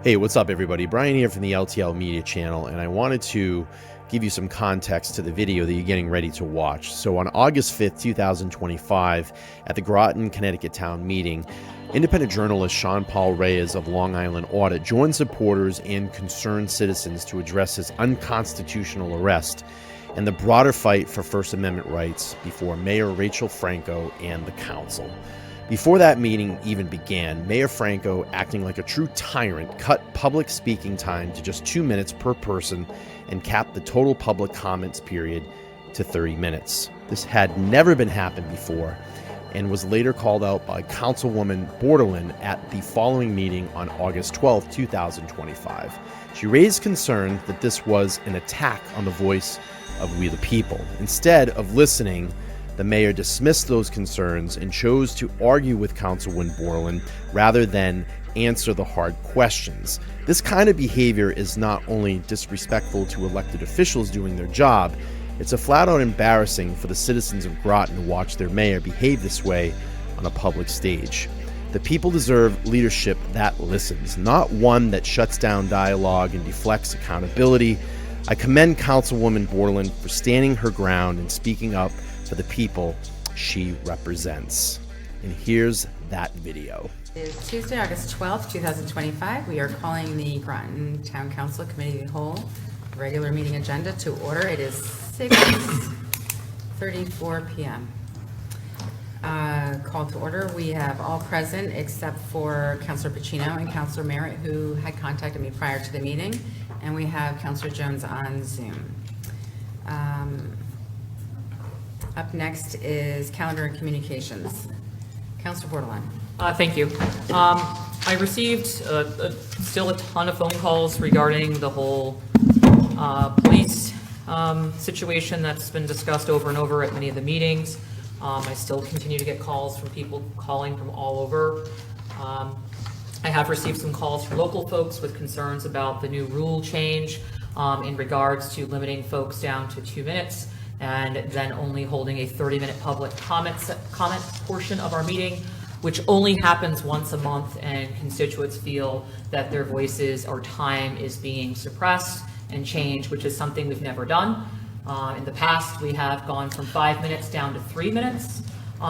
Hey, what's up, everybody? Brian here from the LTL Media Channel, and I wanted to give you some context to the video that you're getting ready to watch. So on August 5th, 2025, at the GROTON, Connecticut Town Meeting, independent journalist Sean Paul Reyes of Long Island Audit joined supporters and concerned citizens to address his unconstitutional arrest and the broader fight for First Amendment rights before Mayor Rachel Franco and the council. Before that meeting even began, Mayor Franco, acting like a true tyrant, cut public speaking time to just 2 minutes per person and capped the total public comments period to 30 minutes. This had never been happened before and was later called out by Councilwoman Bordelon at the following meeting on August 12, 2025. She raised concern that this was an attack on the voice of we the people. Instead of listening, the mayor dismissed those concerns and chose to argue with Councilwoman Bordelon rather than answer the hard questions. This kind of behavior is not only disrespectful to elected officials doing their job, it's a flat-out embarrassing for the citizens of Groton to watch their mayor behave this way on a public stage. The people deserve leadership that listens, not one that shuts down dialogue and deflects accountability. I commend Councilwoman Bordelon for standing her ground and speaking up for the people she represents. And here's that video. It's Tuesday, August 12th, 2025. We are calling the Groton Town Council Committee of the Whole regular meeting agenda to order. It is 6:34 p.m. Call to order. We have all present except for Councilor Pacino and Councilor Merritt, who had contacted me prior to the meeting, and we have Councilor Jones on Zoom. Up next is calendar and communications. Councilor Bordelon. Thank you. I received still a ton of phone calls regarding the whole police situation that's been discussed over and over at many of the meetings. I still continue to get calls from people calling from all over. I have received some calls from local folks with concerns about the new rule change in regards to limiting folks down to 2 minutes and then only holding a 30-minute public comment portion of our meeting, which only happens once a month, and constituents feel that their voices or time is being suppressed and changed, which is something we've never done. In the past, we have gone from 5 minutes down to 3 minutes.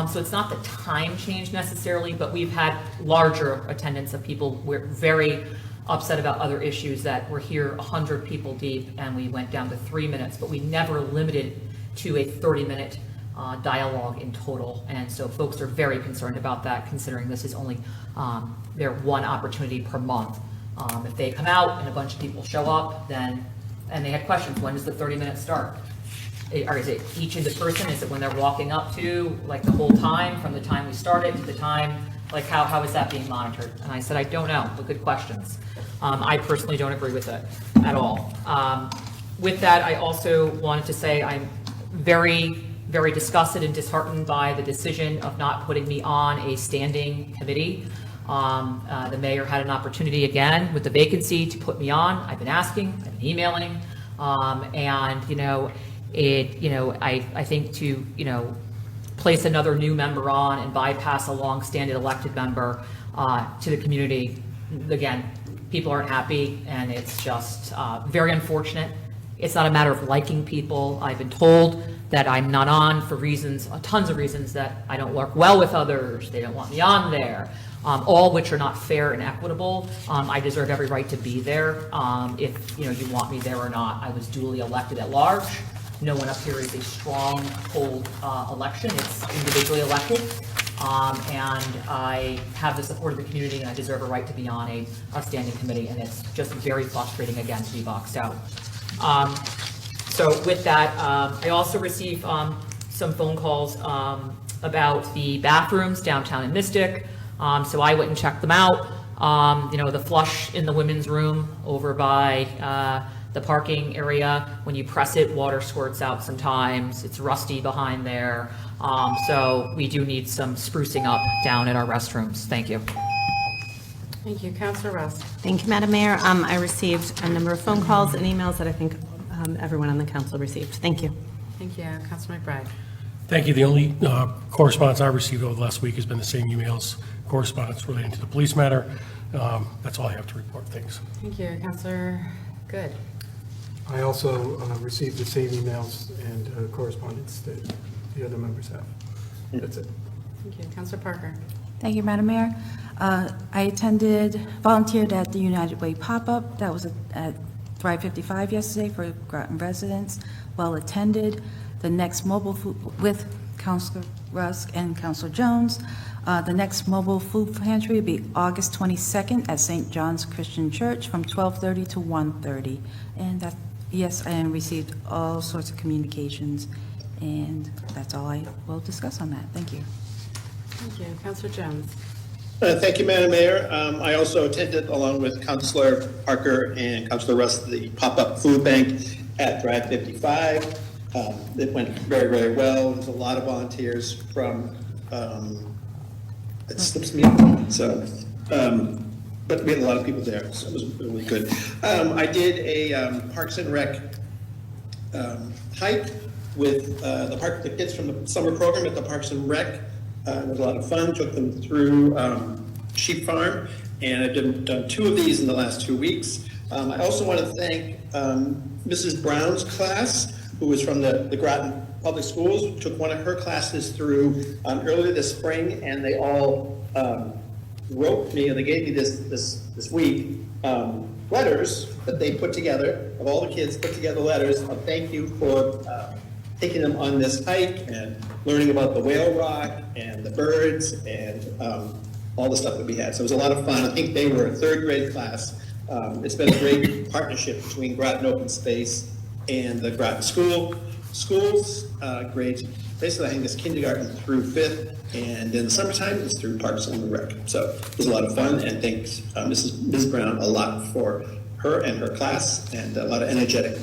So it's not the time change necessarily, but we've had larger attendance of people. We're very upset about other issues that we're here 100 people deep and we went down to 3 minutes, but we never limited to a 30-minute dialogue in total. And so folks are very concerned about that, considering this is only their one opportunity per month. If they come out and a bunch of people show up, then, and they had questions, when does the 30 minutes start? Or is it each in the person? Is it when they're walking up to, like, the whole time, from the time we started to the time, like, how is that being monitored? And I said, I don't know, but good questions. I personally don't agree with it at all. With that, I also wanted to say I'm very, very disgusted and disheartened by the decision of not putting me on a standing committee. The mayor had an opportunity again with the vacancy to put me on. I've been asking, I've been emailing, and I think to place another new member on and bypass a long-standing elected member to the community. Again, people aren't happy, and it's just very unfortunate. It's not a matter of liking people. I've been told that I'm not on for reasons, tons of reasons, that I don't work well with others, they don't want me on there, all which are not fair and equitable. I deserve every right to be there if you want me there or not. I was duly elected at large. No one up here is a strong hold election. It's individually elected. And I have the support of the community, and I deserve a right to be on a standing committee, and it's just very frustrating, again, to be boxed out. So with that, I also received some phone calls about the bathrooms downtown in Mystic. So I went and checked them out. The flush in the women's room over by the parking area, when you press it, water squirts out sometimes. It's rusty behind there. So we do need some sprucing up down at our restrooms. Thank you. Thank you. Councilor Rust. Thank you, Madam Mayor. I received a number of phone calls and emails that I think everyone on the council received. Thank you. Thank you. Councilor McBride. Thank you. The only correspondence I received over the last week has been the same emails, correspondence relating to the police matter. That's all I have to report. Thanks. Thank you. Counselor Good. I also received the same emails and correspondence that the other members have. That's it. Thank you. Counselor Parker. Thank you, Madam Mayor. I volunteered at the United Way pop-up. That was at Thrive 55 yesterday for Groton residents. Well attended. The next mobile food with Councilor Rusk and Councilor Jones. The next mobile food pantry will be August 22nd at St. John's Christian Church from 12:30 to 1:30. And that, yes, I received all sorts of communications, and that's all I will discuss on that. Thank you. Thank you. Counselor Jones. Thank you, Madam Mayor. I also attended, along with Councilor Parker and Councilor Russ, the pop-up food bank at Drive 55. It went very, very well. There's a lot of volunteers from, it slips me out, so, but we had a lot of people there, so it was really good. I did a Parks and Rec hike with the kids from the summer program at the Parks and Rec. It was a lot of fun. Took them through Sheep Farm, and I've done 2 of these in the last 2 weeks. I also want to thank Mrs. Brown's class, who was from the Groton Public Schools. Took one of her classes through earlier this spring, and they all wrote me, and they gave me this week letters that they put together, of all the kids put together letters of thank you for taking them on this hike and learning about the whale rock and the birds and all the stuff that we had. So it was a lot of fun. I think they were a 3rd grade class. It's been a great partnership between Groton Open Space and the Groton schools. Grades, basically I think it's kindergarten through 5th, and in the summertime it's through Parks and Rec. So it was a lot of fun, and thanks Ms. Brown a lot for her and her class, and a lot of energetic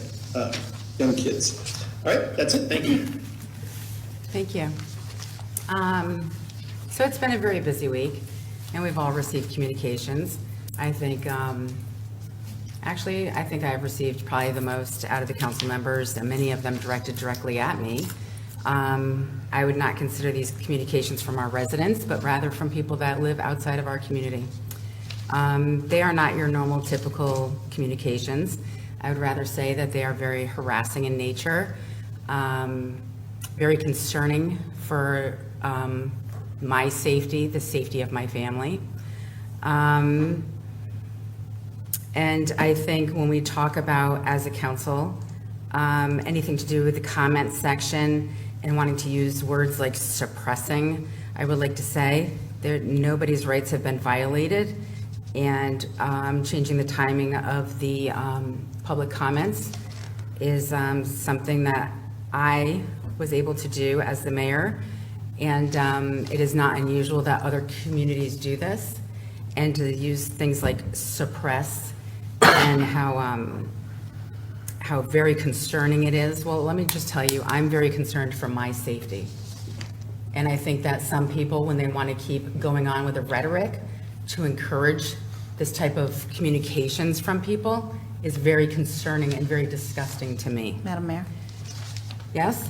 young kids. All right, that's it. Thank you. Thank you. So it's been a very busy week, and we've all received communications. I think, actually, I think I've received probably the most out of the council members, and many of them directed directly at me. I would not consider these communications from our residents, but rather from people that live outside of our community. They are not your normal, typical communications. I would rather say that they are very harassing in nature, very concerning for my safety, the safety of my family. And I think when we talk about, as a council, anything to do with the comment section and wanting to use words like suppressing, I would like to say that nobody's rights have been violated, and changing the timing of the public comments is something that I was able to do as the mayor, and it is not unusual that other communities do this, and to use things like suppress and how very concerning it is. Well, let me just tell you, I'm very concerned for my safety. And I think that some people, when they want to keep going on with the rhetoric to encourage this type of communications from people, is very concerning and very disgusting to me. Madam Mayor, Yes?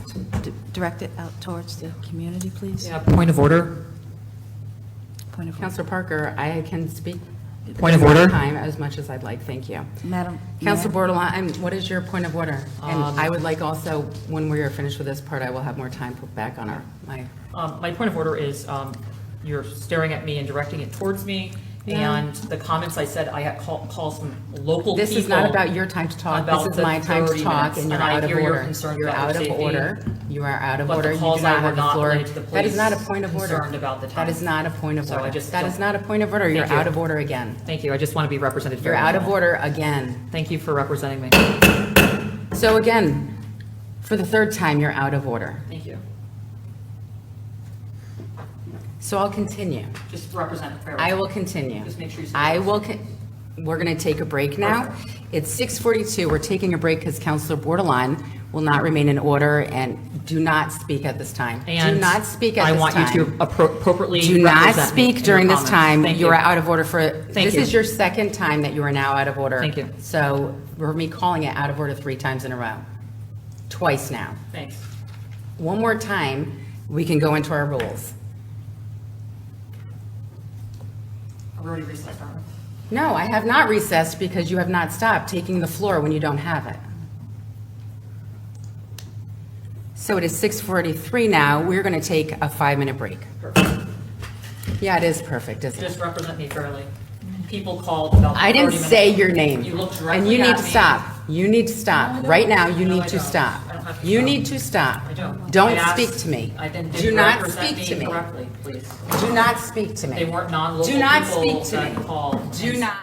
direct it out towards the community, please. Yeah, point of order. Point of order. Councilor Parker, I can speak Point of order. time as much as I'd like. Thank you. Madam Councilor Mayor, Bordelon, what is your point of order? And I would like also, when we are finished with this part, I will have more time put back on my. My point of order is, you're staring at me and directing it towards me, and the comments I said, I had call some local people. This is not about your time to talk. about This is the my time to 30 talk, minutes, and you're and I out of hear your order. concern You're about out your of safety. order. You are out of But the order. You calls do not I were have the not floor. related to the That is not a police, point of order. concerned about the That is time. not a point of So I order. just That don't- is not a point of order. You're Thank you. out of order again. Thank you, I just want to be represented You're very out of well. order again. Thank you for representing me. So again, for the 3rd time, you're out of order. Thank you. So I'll continue. Just represent fairly. I will continue. Just make sure you say I yes. will, we're going to take a break now. It's 6:42. We're taking a break because Councilor Bordelon will not remain in order, and do not speak at this time. Do And not speak at I this want time. you to appropriately Do not represent me speak in during your this comments. time. Thank You are out of order for, this you. is your 2nd time that you are now out of order. Thank you. So for me calling it out of order 3 times in a row. Twice now. Thanks. one more time, we can go into our rules. I've already recessed, aren't I? No, I have not recessed because you have not stopped taking the floor when you don't have it. So it is 6:43 now. We're going to take a 5-minute break. Perfect. Yeah, it is perfect, isn't it? Just represent me fairly. People called about. I didn't 30 minutes say ago. your name. You looked And directly you need at to me. stop. You need to stop. Right now, you No, need I to don't. stop. I don't have to You stop. need to stop. I don't. I Don't asked- speak to me. I didn't Do not represent speak to me. Correctly, please. Do not speak to me. They weren't non-local Do not people speak to that me. called. Do not.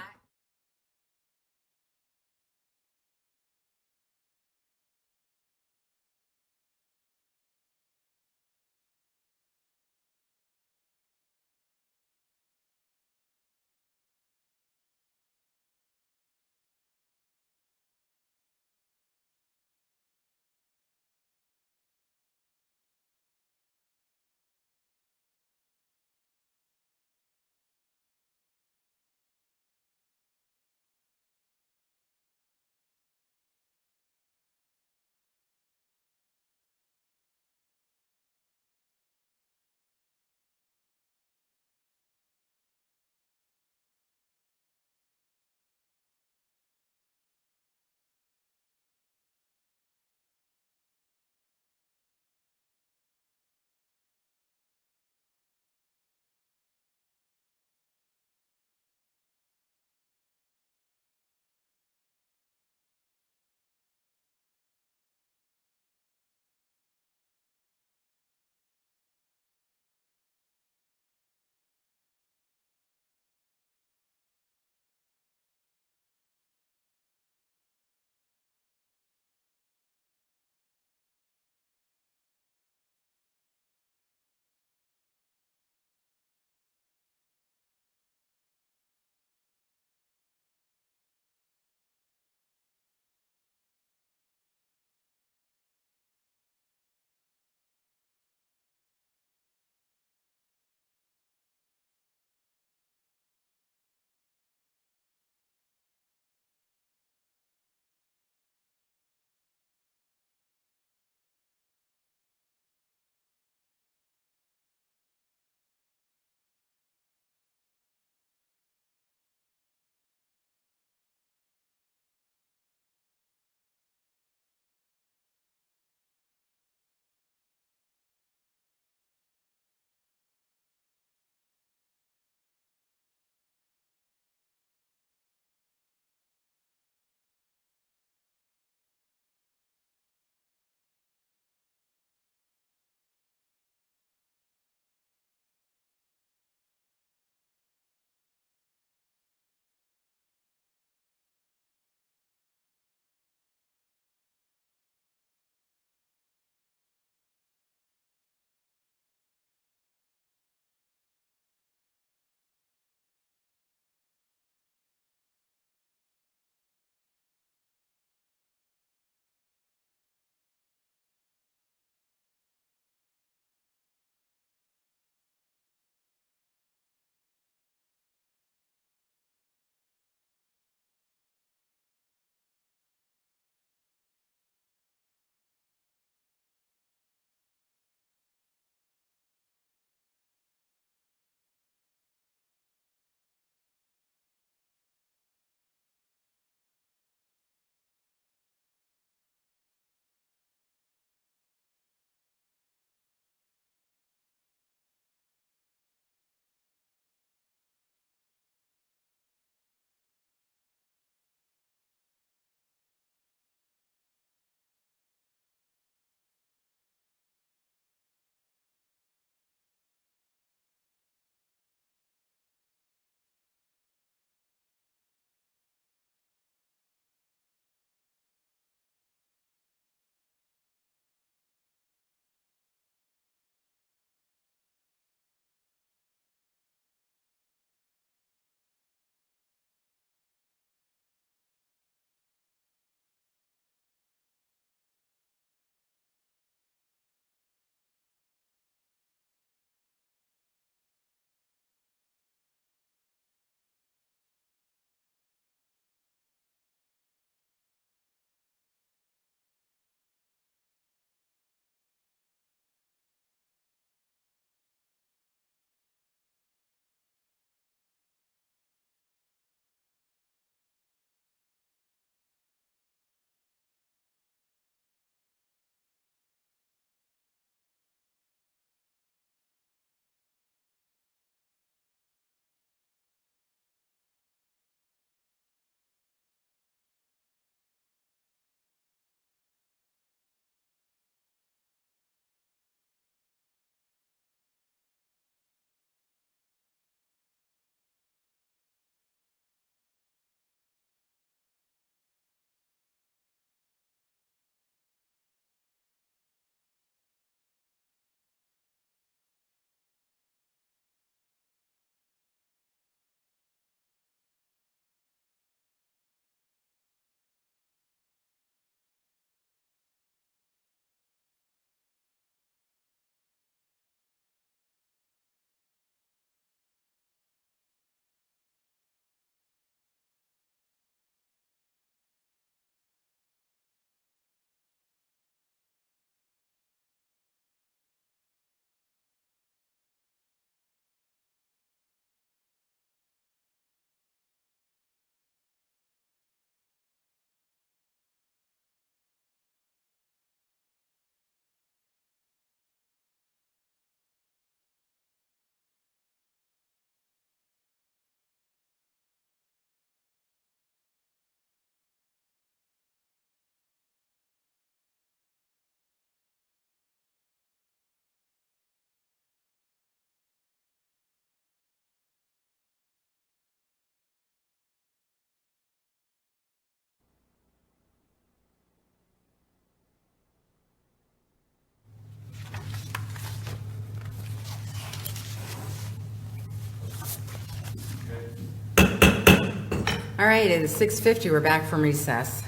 All right, it is 6:50, we're back from recess.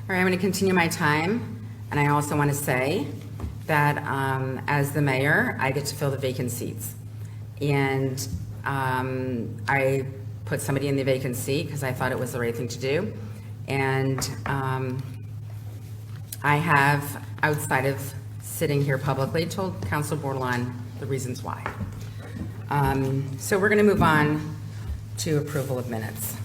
All right, I'm going to continue my time, and I also want to say that as the mayor, I get to fill the vacant seats. And I put somebody in the vacant seat because I thought it was the right thing to do. And I have, outside of sitting here publicly, told Council Bordelon the reasons why. So we're going to move on to approval of minutes.